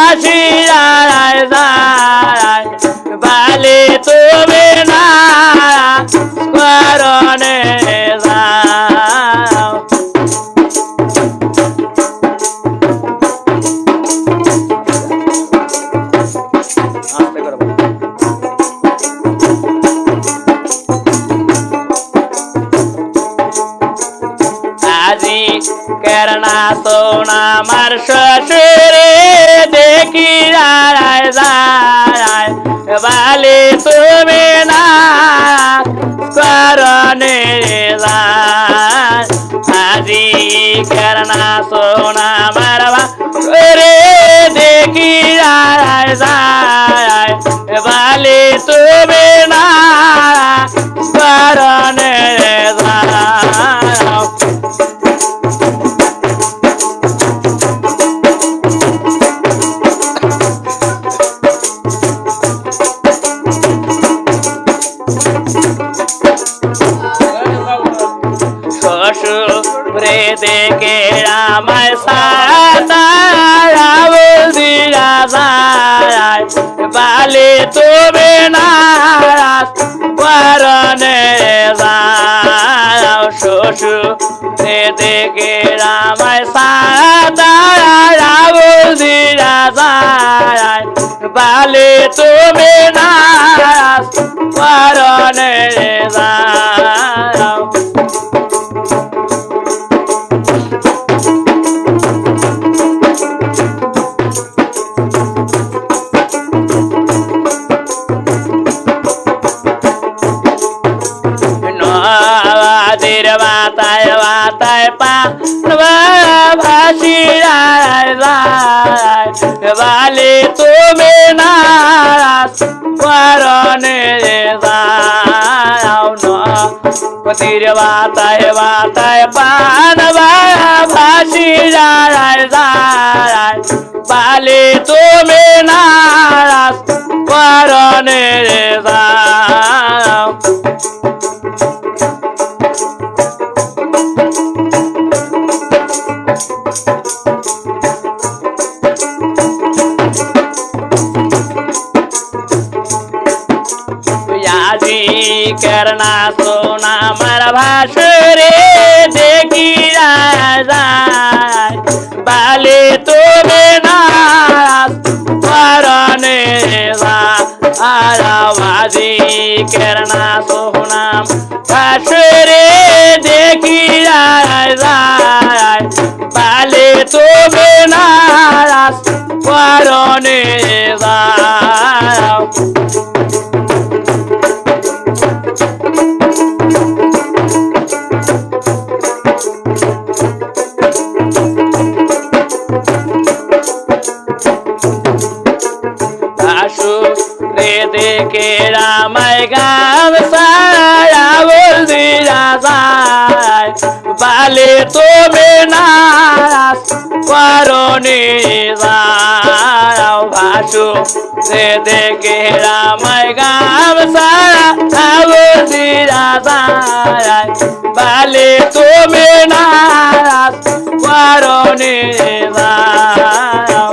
ভাসি যায় যায় বালি তুমি না করণে যাও আজি করনা সোনা মার শ্বশুরে দেখি যায় যায় বালি তুমি না করণে যায় আজি করনা সোনা মার রে দেখি যায় যায় বালি তুমি না করণে যায় শ্বশুরে দেখে রামায় সাতারাবল দিরা যায় বালি তুমি না করণে যাও শ্বশুরে দেখে রামায় সাতারাবল দিরা যায় বালি তুমি না করণে যাও বাতায় বাতায় পা ভাসি যায় যায় বালি তুমি না করণে যাও নদীর বাতায় বাতায় পান ভাসি যায় যায় বালি তুমি না করণে যাও আজি করনা সোনা মার ভাসুরে দেখি যায় বালি তুমি না করণে আজি করনা সোনা ভাসুরে দেখি যায় বালি তুমি না করণে যাও দেখে রামায় গাম সারা বল দিরা যায় বালি তুমি না করণে যাও ভাসু দেখে রামায় গাম সারা বল দিরা যায় বালি তুমি না করণে যাও